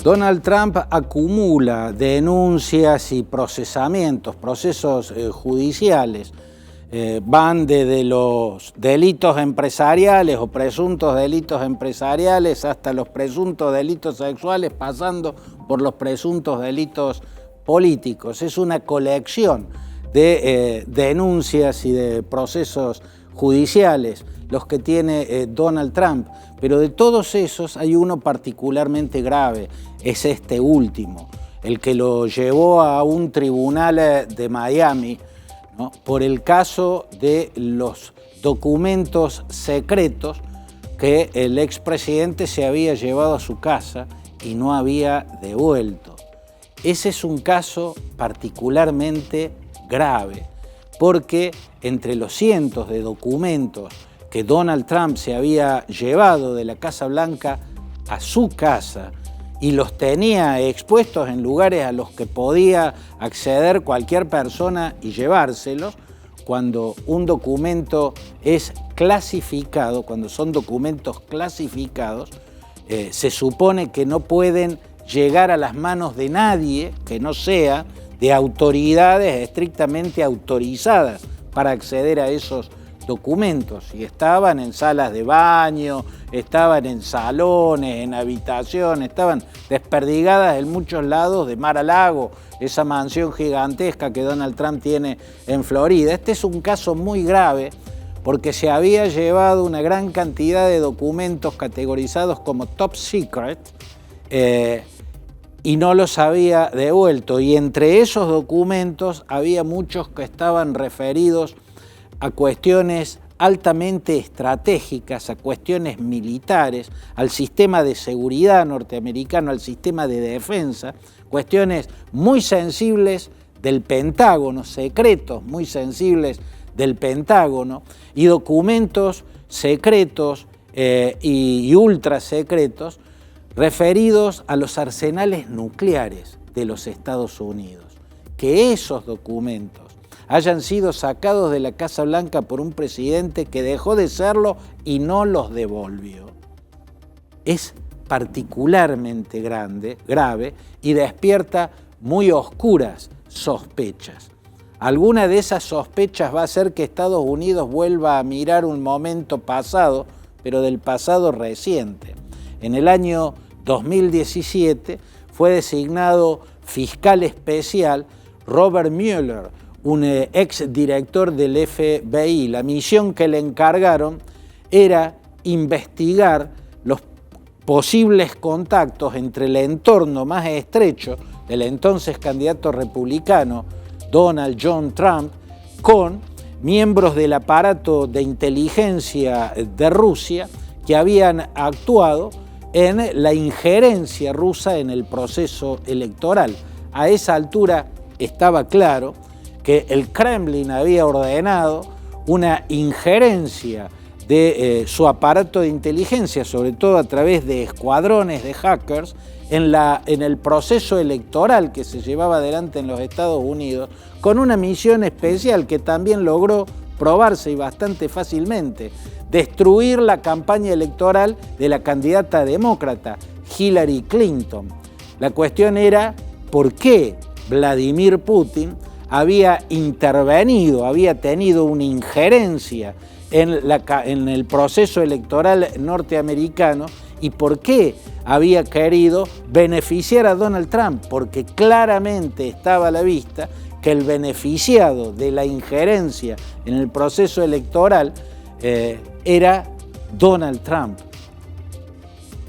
Donald Trump acumula denuncias y procesamientos, procesos judiciales. Van desde los delitos empresariales o presuntos delitos empresariales hasta los presuntos delitos sexuales, pasando por los presuntos delitos políticos. Es una colección de denuncias y de procesos judiciales los que tiene Donald Trump, pero de todos esos hay uno particularmente grave, es este último, el que lo llevó a un tribunal de Miami, ¿no?, por el caso de los documentos secretos que el expresidente se había llevado a su casa y no había devuelto. Ese es un caso particularmente grave, porque entre los cientos de documentos que Donald Trump se había llevado de la Casa Blanca a su casa y los tenía expuestos en lugares a los que podía acceder cualquier persona y llevárselos, cuando un documento es clasificado, cuando son documentos clasificados, se supone que no pueden llegar a las manos de nadie que no sea de autoridades estrictamente autorizadas para acceder a esos documentos, y estaban en salas de baño, estaban en salones, en habitaciones, estaban desperdigadas en muchos lados de mar a lago, esa mansión gigantesca que Donald Trump tiene en Florida. Este es un caso muy grave porque se había llevado una gran cantidad de documentos categorizados como top secret y no los había devuelto, y entre esos documentos había muchos que estaban referidos a cuestiones altamente estratégicas, a cuestiones militares, al sistema de seguridad norteamericano, al sistema de defensa, cuestiones muy sensibles del Pentágono, secretos muy sensibles del Pentágono, y documentos secretos y ultra secretos referidos a los arsenales nucleares de los Estados Unidos. Que esos documentos hayan sido sacados de la Casa Blanca por un presidente que dejó de serlo y no los devolvió, es particularmente grave y despierta muy oscuras sospechas. Alguna de esas sospechas va a hacer que Estados Unidos vuelva a mirar un momento pasado, pero del pasado reciente. En el año 2017 fue designado fiscal especial Robert Mueller, un exdirector del FBI. La misión que le encargaron era investigar los posibles contactos entre el entorno más estrecho del entonces candidato republicano Donald John Trump con miembros del aparato de inteligencia de Rusia que habían actuado en la injerencia rusa en el proceso electoral. A esa altura estaba claro que el Kremlin había ordenado una injerencia de su aparato de inteligencia, sobre todo a través de escuadrones de hackers, en el proceso electoral que se llevaba adelante en los Estados Unidos, con una misión especial que también logró probarse y bastante fácilmente: destruir la campaña electoral de la candidata demócrata Hillary Clinton. La cuestión era por qué Vladimir Putin había intervenido, había tenido una injerencia en el proceso electoral norteamericano, y por qué había querido beneficiar a Donald Trump, porque claramente estaba a la vista que el beneficiado de la injerencia en el proceso electoral era Donald Trump.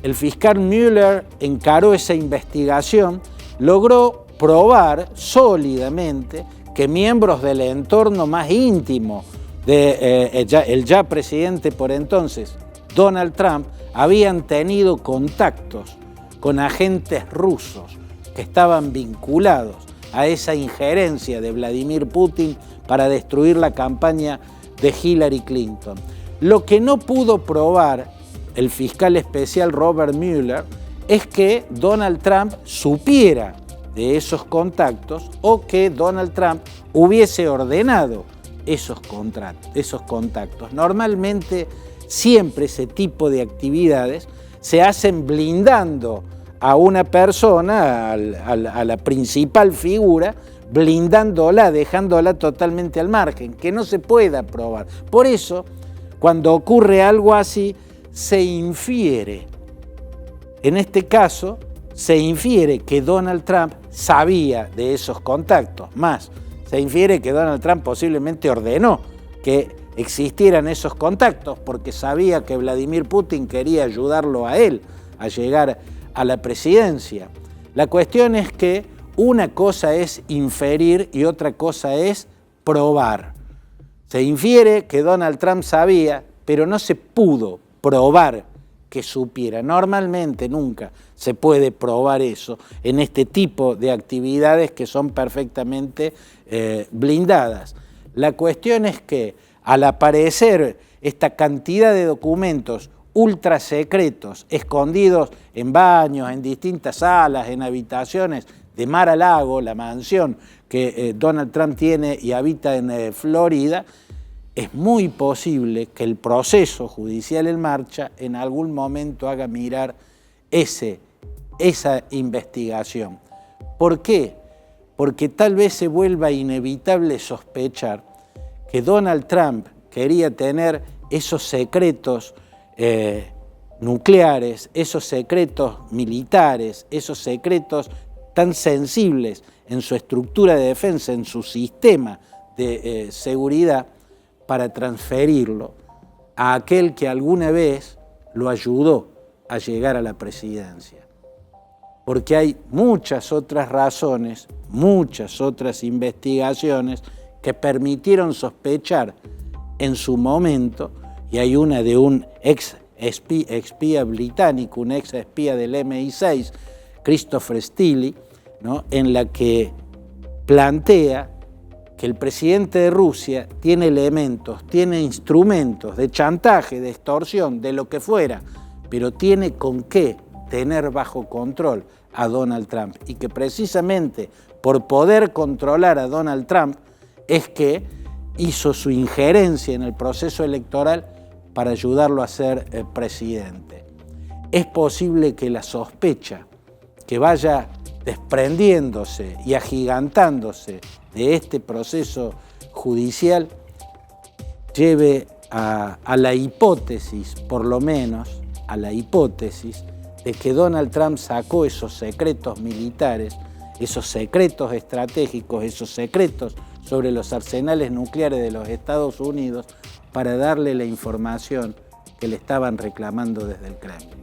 El fiscal Mueller encaró esa investigación, logró probar sólidamente que miembros del entorno más íntimo del ya presidente por entonces, Donald Trump, habían tenido contactos con agentes rusos que estaban vinculados a esa injerencia de Vladimir Putin para destruir la campaña de Hillary Clinton. Lo que no pudo probar el fiscal especial Robert Mueller es que Donald Trump supiera de esos contactos o que Donald Trump hubiese ordenado esos contactos. Normalmente siempre ese tipo de actividades se hacen blindando a una persona, a la principal figura, blindándola, dejándola totalmente al margen, que no se pueda probar. Por eso, cuando ocurre algo así, se infiere. En este caso, se infiere que Donald Trump sabía de esos contactos. Más, se infiere que Donald Trump posiblemente ordenó que existieran esos contactos porque sabía que Vladimir Putin quería ayudarlo a él a llegar a la presidencia. La cuestión es que una cosa es inferir y otra cosa es probar. Se infiere que Donald Trump sabía, pero no se pudo probar que supiera. Normalmente nunca se puede probar eso en este tipo de actividades que son perfectamente blindadas. La cuestión es que al aparecer esta cantidad de documentos ultra secretos, escondidos en baños, en distintas salas, en habitaciones de Mar-a-Lago, la mansión que Donald Trump tiene y habita en Florida, es muy posible que el proceso judicial en marcha en algún momento haga mirar esa investigación. ¿Por qué? Porque tal vez se vuelva inevitable sospechar que Donald Trump quería tener esos secretos nucleares, esos secretos militares, esos secretos tan sensibles en su estructura de defensa, en su sistema de seguridad, para transferirlo a aquel que alguna vez lo ayudó a llegar a la presidencia. Porque hay muchas otras razones, muchas otras investigaciones que permitieron sospechar en su momento, y hay una de un ex espía británico, un ex espía del MI6, Christopher Steele, ¿no?, en la que plantea que el presidente de Rusia tiene elementos, tiene instrumentos de chantaje, de extorsión, de lo que fuera, pero tiene con qué tener bajo control a Donald Trump, y que precisamente por poder controlar a Donald Trump es que hizo su injerencia en el proceso electoral para ayudarlo a ser presidente. Es posible que la sospecha que vaya desprendiéndose y agigantándose de este proceso judicial lleve a la hipótesis, por lo menos, a la hipótesis de que Donald Trump sacó esos secretos militares, esos secretos estratégicos, esos secretos sobre los arsenales nucleares de los Estados Unidos para darle la información que le estaban reclamando desde el Kremlin.